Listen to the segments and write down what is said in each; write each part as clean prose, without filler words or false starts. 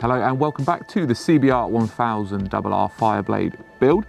Hello and welcome back to the CBR1000rr FireBlade build.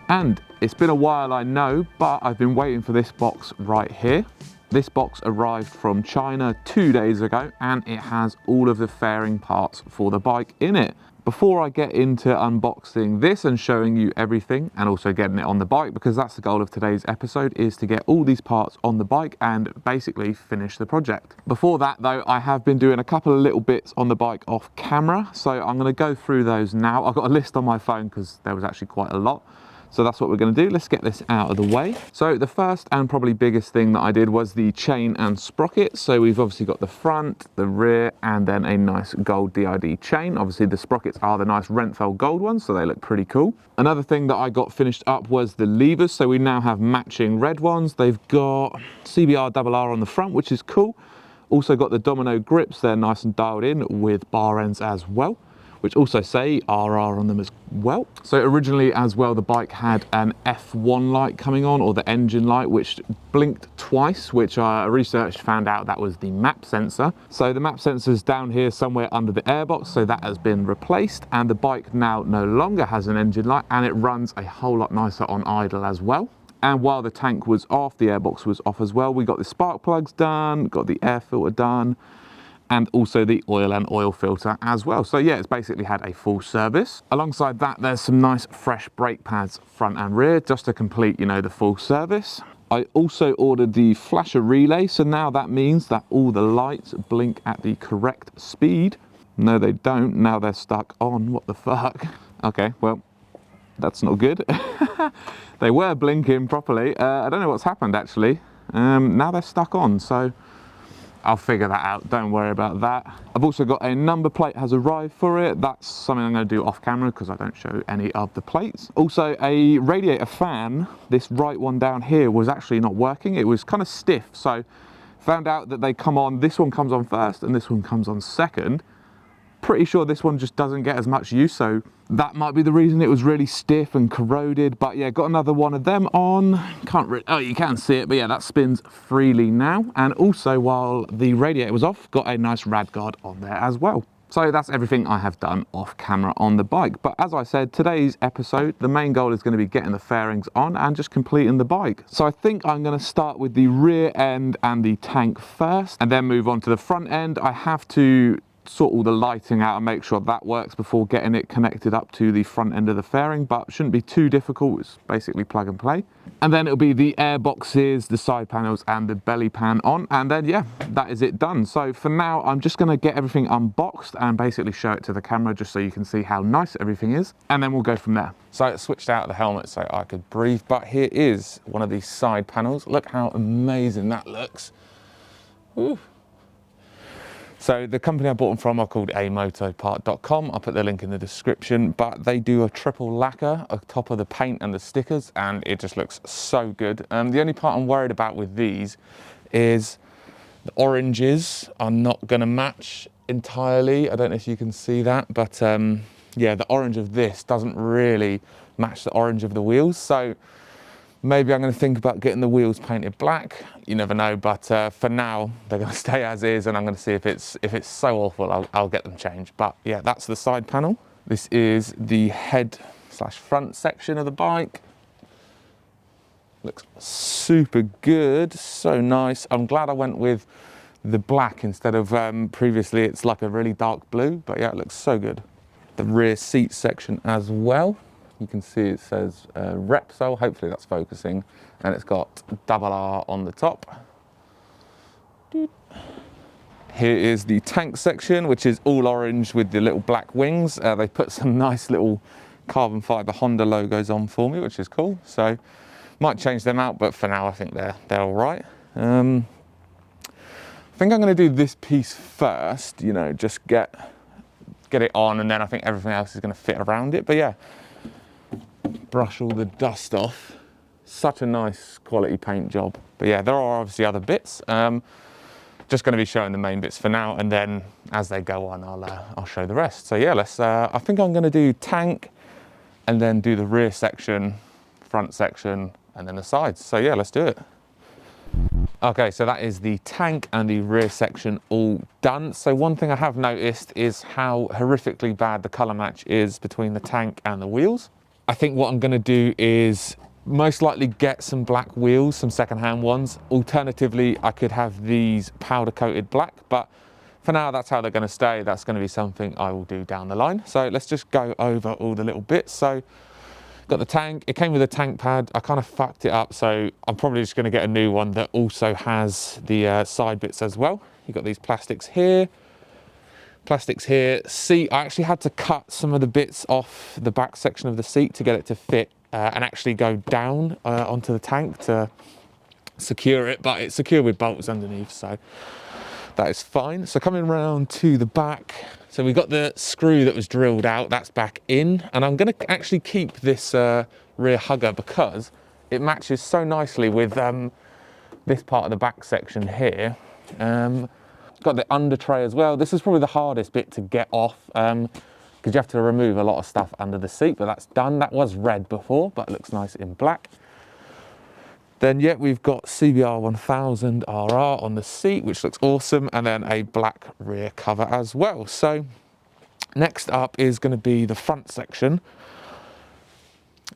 And it's been a while, I know, but I've been waiting for this box right here. This box arrived from China 2 days ago and it has all of the fairing parts for the bike in it. Before I get into unboxing this and showing you everything and also getting it on the bike, because that's the goal of today's episode, is to get all these parts on the bike and basically finish the project. Before that though, I have been doing a couple of little bits on the bike off camera, so I'm going to go through those now. I've got a list on my phone because there was actually quite a lot. So that's what we're going to do. Let's get this out of the way. So the first and probably biggest thing that I did was the chain and sprocket. So we've obviously got the front, the rear, and then a nice gold DID chain. Obviously the sprockets are the nice Renthal gold ones, so they look pretty cool. Another thing that I got finished up was the levers. So we now have matching red ones. They've got CBR1000rr on the front, which is cool. Also got the domino grips. They're nice and dialed in with bar ends as well, which also say RR on them as well. So originally as well, the bike had an F1 light coming on, or the engine light, which blinked twice, which I researched, found out that was the map sensor. So the map sensor is down here somewhere under the airbox, so that has been replaced, and the bike now no longer has an engine light, and it runs a whole lot nicer on idle as well. And while the tank was off, the airbox was off as well. We got the spark plugs done, got the air filter done, and also the oil and oil filter as well. So yeah, it's basically had a full service. Alongside that, there's some nice fresh brake pads front and rear, just to complete, you know, the full service. I also ordered the flasher relay, so now that means that all the lights blink at the correct speed. No, they don't. Now they're stuck on. What the fuck? Okay, well, that's not good. They were blinking properly. I don't know what's happened actually. Now they're stuck on, so I'll figure that out, don't worry about that. I've also got a number plate has arrived for it. That's something I'm going to do off camera because I don't show any of the plates. Also a radiator fan, this right one down here was actually not working. It was kind of stiff, so found out that they come on, this one comes on first and this one comes on second. Pretty sure this one just doesn't get as much use, so that might be the reason it was really stiff and corroded. But yeah, got another one of them on. Can't really, oh, you can see it, but yeah, that spins freely now. And also, while the radiator was off, got a nice rad guard on there as well. So that's everything I have done off camera on the bike. But as I said, today's episode, the main goal is going to be getting the fairings on and just completing the bike. So I think I'm going to start with the rear end and the tank first, and then move on to the front end. I have to sort all the lighting out and make sure that works before getting it connected up to the front end of the fairing, but shouldn't be too difficult. It's basically plug and play. And then it'll be the air boxes, the side panels and the belly pan on, and then yeah, that is it done. So for now, I'm just going to get everything unboxed and basically show it to the camera just so you can see how nice everything is, and then we'll go from there. So I switched out the helmet so I could breathe, but here is one of these side panels. Look how amazing that looks. Ooh. So the company I bought them from are called amotopart.com. I'll put the link in the description, but they do a triple lacquer on top of the paint and the stickers, and it just looks so good. The only part I'm worried about with these is the oranges are not going to match entirely. I don't know if you can see that, but yeah, the orange of this doesn't really match the orange of the wheels. So maybe I'm going to think about getting the wheels painted black. You never know, but for now they're going to stay as is, and I'm going to see if it's so awful, I'll get them changed. But yeah, that's the side panel. This is the head / front section of the bike. Looks super good, so nice. I'm glad I went with the black instead of previously it's like a really dark blue, but yeah, it looks so good. The rear seat section as well. You can see it says Repsol, hopefully that's focusing, and it's got RR on the top. Here is the tank section, which is all orange with the little black wings. They put some nice little carbon fiber Honda logos on for me, which is cool. So might change them out, but for now I think they're all right. I think I'm going to do this piece first, you know, just get it on, and then I think everything else is going to fit around it. But yeah, brush all the dust off. Such a nice quality paint job. But yeah, there are obviously other bits. Just going to be showing the main bits for now, and then as they go on, I'll show the rest. So yeah, let's. I think I'm going to do tank, and then do the rear section, front section, and then the sides. So yeah, let's do it. Okay, so that is the tank and the rear section all done. So one thing I have noticed is how horrifically bad the colour match is between the tank and the wheels. I think what I'm going to do is most likely get some black wheels, some second-hand ones. Alternatively, I could have these powder coated black, but for now that's how they're going to stay. That's going to be something I will do down the line. So let's just go over all the little bits. So got the tank, it came with a tank pad. I kind of fucked it up, so I'm probably just going to get a new one that also has the side bits as well. You've got these plastics here. Seat, I actually had to cut some of the bits off the back section of the seat to get it to fit and actually go down onto the tank to secure it, but it's secured with bolts underneath, so that is fine. So coming around to the back, so we've got the screw that was drilled out, that's back in, and I'm going to actually keep this rear hugger because it matches so nicely with this part of the back section here. Got the under tray as well. This is probably the hardest bit to get off because you have to remove a lot of stuff under the seat, but that's done. That was red before, but it looks nice in black. Then yeah, we've got CBR1000rr on the seat, which looks awesome, and then a black rear cover as well. So next up is going to be the front section.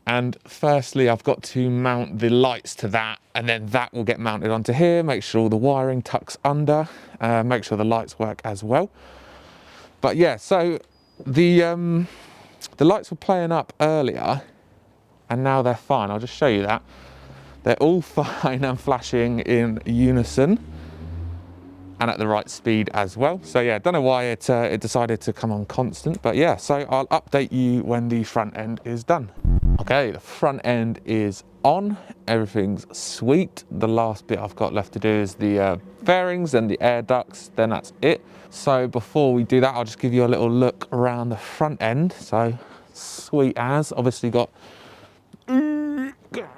And firstly, I've got to mount the lights to that, and then that will get mounted onto here, make sure all the wiring tucks under, make sure the lights work as well. But yeah, so the lights were playing up earlier, and now they're fine. I'll just show you that. They're all fine and flashing in unison and at the right speed as well. So yeah, don't know why it decided to come on constant, but yeah, so I'll update you when the front end is done. Okay, the front end is on, everything's sweet. The last bit I've got left to do is the fairings and the air ducts, then that's it. So before we do that, I'll just give you a little look around the front end. So sweet as, obviously got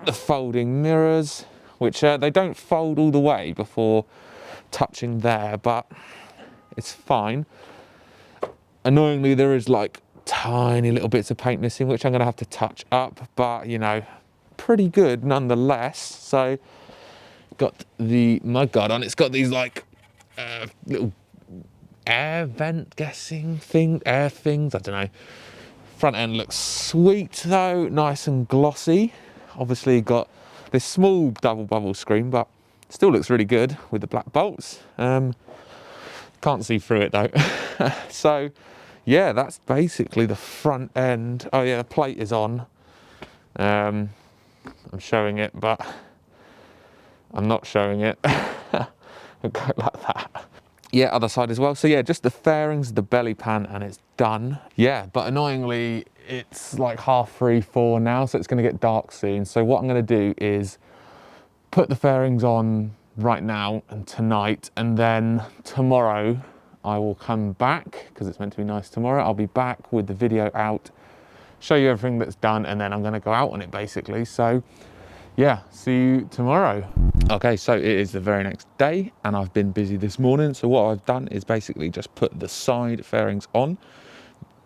the folding mirrors, which they don't fold all the way before touching there, but it's fine. Annoyingly, there is like tiny little bits of paint missing, which I'm going to have to touch up, but you know, pretty good nonetheless. So got the mudguard on. It's got these like little air vent air things, I don't know. Front end looks sweet though, nice and glossy. Obviously got this small double bubble screen, but still looks really good with the black bolts. Can't see through it though. So yeah, that's basically the front end. Oh yeah, the plate is on. I'm showing it, but I'm not showing it. We'll go like that. Yeah, other side as well. So yeah, just the fairings, the belly pan, and it's done. Yeah, but annoyingly, it's like 3:30, 4 now, so it's gonna get dark soon. So what I'm gonna do is put the fairings on right now and tonight, and then tomorrow I will come back, because it's meant to be nice tomorrow. I'll be back with the video out, show you everything that's done, and then I'm gonna go out on it basically. So yeah, see you tomorrow. Okay, so it is the very next day and I've been busy this morning. So what I've done is basically just put the side fairings on.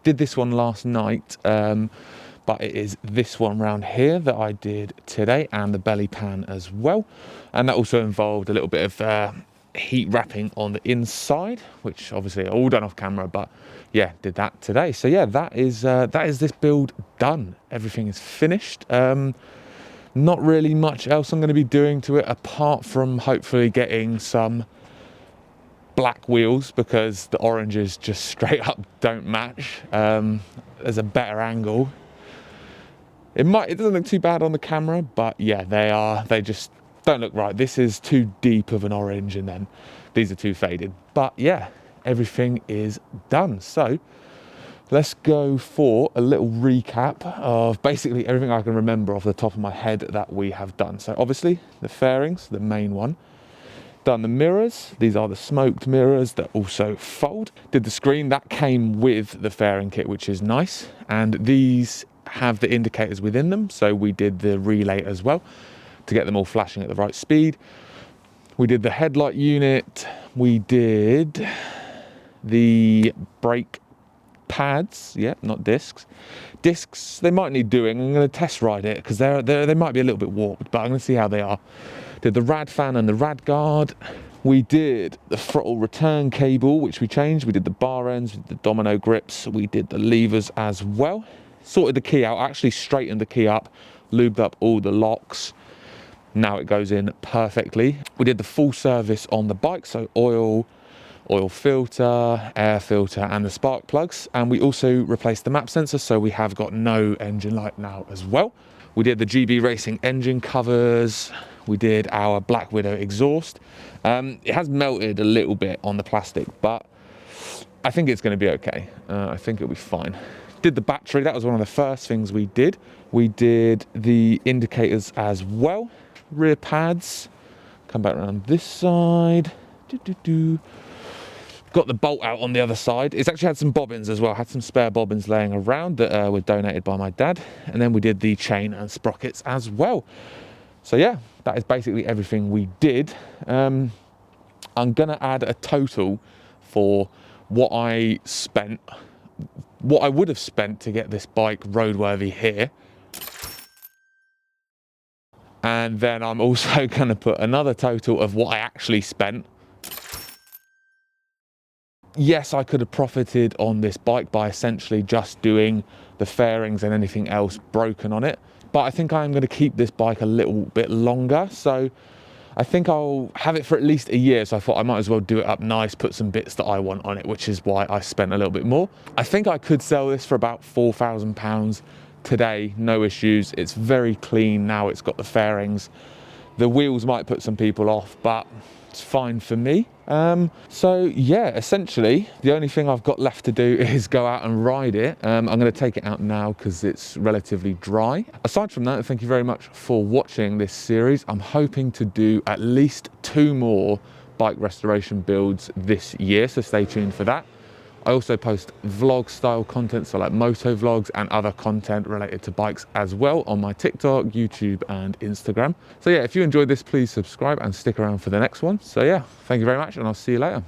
Did this one last night, but it is this one round here that I did today, and the belly pan as well. And that also involved a little bit of heat wrapping on the inside, which obviously all done off camera, but yeah, did that today. So yeah, that is this build done. Everything is finished. Not really much else I'm going to be doing to it apart from hopefully getting some black wheels, because the oranges just straight up don't match. There's a better angle. It doesn't look too bad on the camera, but yeah, they just don't look right. This is too deep of an orange, and then these are too faded. But yeah, everything is done. So let's go for a little recap of basically everything I can remember off the top of my head that we have done. So obviously the fairings, the main one. Done the mirrors. These are the smoked mirrors that also fold. Did the screen, that came with the fairing kit, which is nice. And these have the indicators within them. So we did the relay as well to get them all flashing at the right speed. We did the headlight unit. We did the brake pads, yeah, not discs. Discs, they might need doing. I'm going to test ride it because they might be a little bit warped, but I'm going to see how they are. Did the rad fan and the rad guard. We did the throttle return cable, which we changed. We did the bar ends, we did the domino grips. We did the levers as well. Sorted the key out, actually straightened the key up, lubed up all the locks. Now it goes in perfectly. We did the full service on the bike, so oil filter, air filter, and the spark plugs. And we also replaced the map sensor, so we have got no engine light now as well. We did the GB Racing engine covers. We did our Black Widow exhaust. It has melted a little bit on the plastic, but I think it's going to be okay. I think it'll be fine. Did the battery, that was one of the first things we did. We did the indicators as well. Rear pads. Come back around this side. Got the bolt out on the other side. It's actually had some bobbins as well. Had some spare bobbins laying around that were donated by my dad. And then we did the chain and sprockets as well. So yeah, that is basically everything we did. I'm gonna add a total for what I would have spent to get this bike roadworthy here. And then I'm also gonna put another total of what I actually spent. Yes, I could have profited on this bike by essentially just doing the fairings and anything else broken on it. But I think I'm going to keep this bike a little bit longer. So I think I'll have it for at least a year. So I thought I might as well do it up nice, put some bits that I want on it, which is why I spent a little bit more. I think I could sell this for about £4,000 today, no issues. It's very clean now. It's got the fairings. The wheels might put some people off, but it's fine for me. So yeah, essentially the only thing I've got left to do is go out and ride it. I'm going to take it out now because it's relatively dry. Aside from that, thank you very much for watching this series. I'm hoping to do at least 2 more bike restoration builds this year, so stay tuned for that. I also post vlog style content, so like moto vlogs and other content related to bikes as well on my TikTok, YouTube and Instagram. So yeah, if you enjoyed this, please subscribe and stick around for the next one. So yeah, thank you very much and I'll see you later.